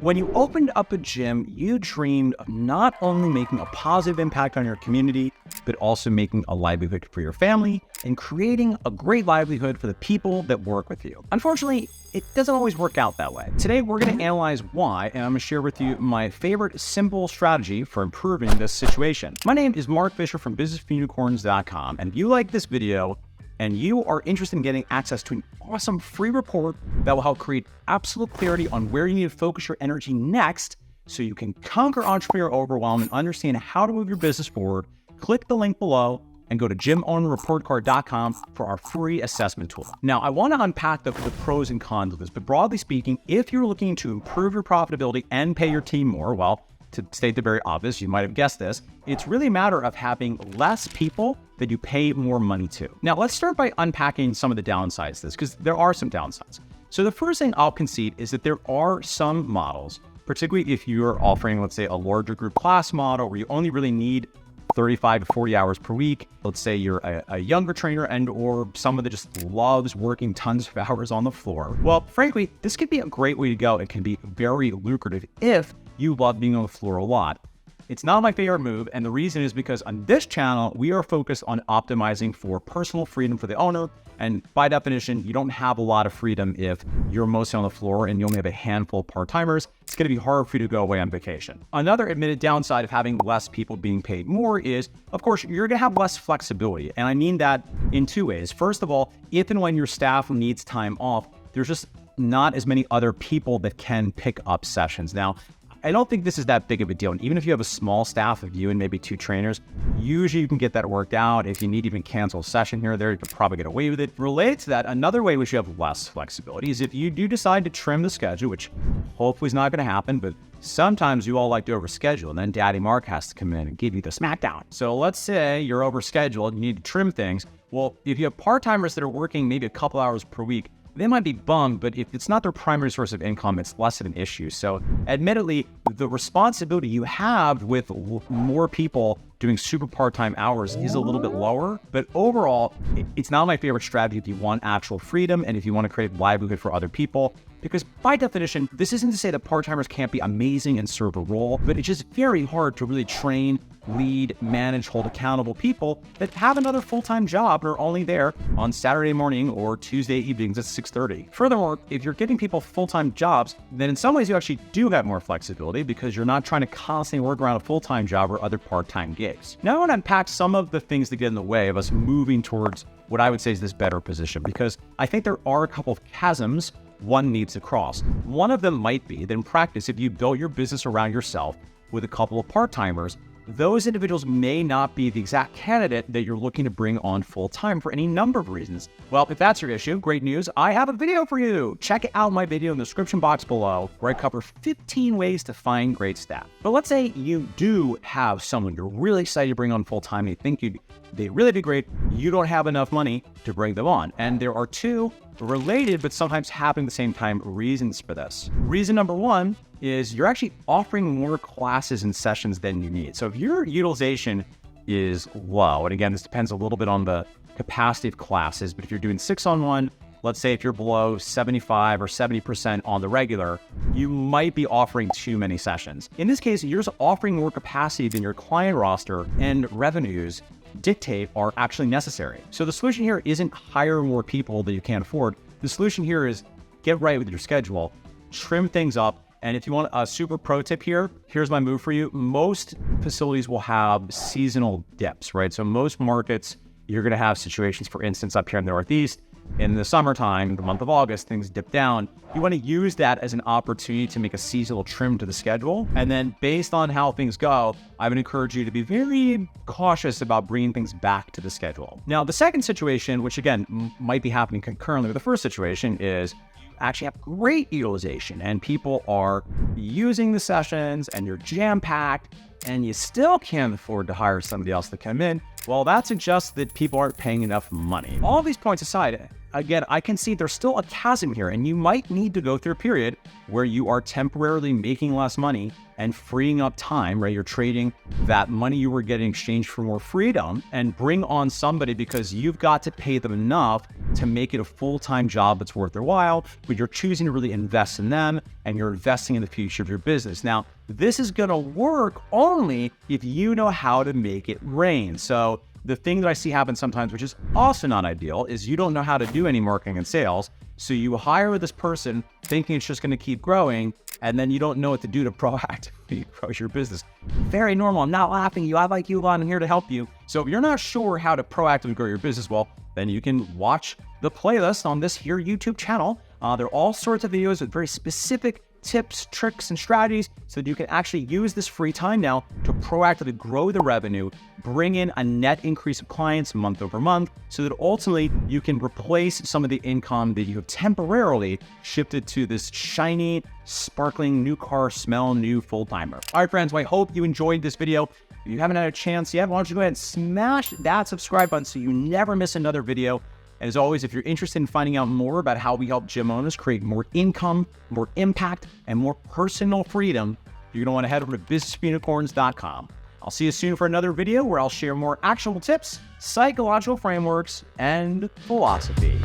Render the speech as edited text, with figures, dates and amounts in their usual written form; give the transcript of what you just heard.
When you opened up a gym, you dreamed of not only making a positive impact on your community, but also making a livelihood for your family and creating a great livelihood for the people that work with you. Unfortunately, it doesn't always work out that way. Today, we're going to analyze why, and I'm going to share with you my favorite simple strategy for improving this situation. My name is Mark Fisher from businessforunicorns.com, and if you like this video, and you are interested in getting access to an awesome free report that will help create absolute clarity on where you need to focus your energy next so you can conquer entrepreneur overwhelm and understand how to move your business forward, click the link below and go to gymownerreportcard.com for our free assessment tool. Now, I want to unpack the pros and cons of this, but broadly speaking, if you're looking to improve your profitability and pay your team more, well, to state the very obvious, you might have guessed this, it's really a matter of having less people that you pay more money to. Now, let's start by unpacking some of the downsides to this, because there are some downsides. So the first thing I'll concede is that there are some models, particularly if you're offering, let's say, a larger group class model where you only really need 35 to 40 hours per week. Let's say you're a younger trainer and or someone that just loves working tons of hours on the floor. Well, frankly, this could be a great way to go. It can be very lucrative if you love being on the floor a lot. It's not my favorite move, and the reason is because on this channel, we are focused on optimizing for personal freedom for the owner, and by definition, you don't have a lot of freedom if you're mostly on the floor and you only have a handful of part-timers. It's going to be hard for you to go away on vacation. Another admitted downside of having less people being paid more is, of course, you're going to have less flexibility, and I mean that in two ways. First of all, if and when your staff needs time off, there's just not as many other people that can pick up sessions. Now, I don't think this is that big of a deal. And even if you have a small staff of you and maybe 2 trainers, usually you can get that worked out. If you need to even cancel a session here or there, you can probably get away with it. Related to that, another way which you have less flexibility is if you do decide to trim the schedule, which hopefully is not going to happen, but sometimes you all like to overschedule, and then Daddy Mark has to come in and give you the smackdown. So let's say you're overscheduled, you need to trim things. Well, if you have part-timers that are working maybe a couple hours per week, they might be bummed, but if it's not their primary source of income, it's less of an issue. So admittedly, the responsibility you have with more people doing super part-time hours is a little bit lower, but overall, it's not my favorite strategy if you want actual freedom and if you want to create livelihood for other people. Because by definition, this isn't to say that part-timers can't be amazing and serve a role, but it's just very hard to really train, lead, manage, hold accountable people that have another full-time job and are only there on Saturday morning or Tuesday evenings at 6:30. Furthermore, if you're giving people full-time jobs, then in some ways you actually do have more flexibility because you're not trying to constantly work around a full-time job or other part-time gigs. Now I want to unpack some of the things that get in the way of us moving towards what I would say is this better position, because I think there are a couple of chasms one needs to cross. One of them might be that in practice, if you build your business around yourself with a couple of part-timers, those individuals may not be the exact candidate that you're looking to bring on full-time for any number of reasons. Well, if that's your issue, great news, I have a video for you. Check out my video in the description box below where I cover 15 ways to find great staff. But let's say you do have someone you're really excited to bring on full-time and you think they'd really be great, you don't have enough money to bring them on. And there are 2 related, but sometimes happening at the same time, reasons for this. Reason number 1 is you're actually offering more classes and sessions than you need. So if your utilization is low, and again, this depends a little bit on the capacity of classes, but if you're doing 6-on-1, let's say if you're below 75 or 70% on the regular, you might be offering too many sessions. In this case, you're just offering more capacity than your client roster and revenues dictate are actually necessary. So the solution here isn't hire more people that you can't afford. The solution here is get right with your schedule, trim things up. And if you want a super pro tip here, here's my move for you. Most facilities will have seasonal dips, right? So most markets, you're going to have situations, for instance, up here in the Northeast, in the summertime, the month of August, things dip down. You want to use that as an opportunity to make a seasonal trim to the schedule. And then based on how things go, I would encourage you to be very cautious about bringing things back to the schedule. Now, the second situation, which again, might be happening concurrently with the first situation, is actually have great utilization and people are using the sessions and you're jam-packed and you still can't afford to hire somebody else to come in. Well, that suggests that people aren't paying enough money. All of these points aside, again, I can see there's still a chasm here, and you might need to go through a period where you are temporarily making less money and freeing up time, right? You're trading that money you were getting exchanged for more freedom and bring on somebody because you've got to pay them enough to make it a full-time job that's worth their while, but you're choosing to really invest in them and you're investing in the future of your business. Now, this is gonna work only if you know how to make it rain. So the thing that I see happen sometimes, which is also not ideal, is you don't know how to do any marketing and sales. So you hire this person thinking it's just going to keep growing, and then you don't know what to do to proactively grow your business. Very normal. I'm not laughing at you. I like you a lot. I'm here to help you. So if you're not sure how to proactively grow your business, well, then you can watch the playlist on this here YouTube channel. There are all sorts of videos with very specific tips, tricks, and strategies so that you can actually use this free time now to proactively grow the revenue, bring in a net increase of clients month over month, so that ultimately you can replace some of the income that you have temporarily shifted to this shiny, sparkling new car smell, new full-timer. All right, friends, well, I hope you enjoyed this video. If you haven't had a chance yet, why don't you go ahead and smash that subscribe button so you never miss another video. And as always, if you're interested in finding out more about how we help gym owners create more income, more impact, and more personal freedom, you're going to want to head over to businessunicorns.com. I'll see you soon for another video where I'll share more actionable tips, psychological frameworks, and philosophy.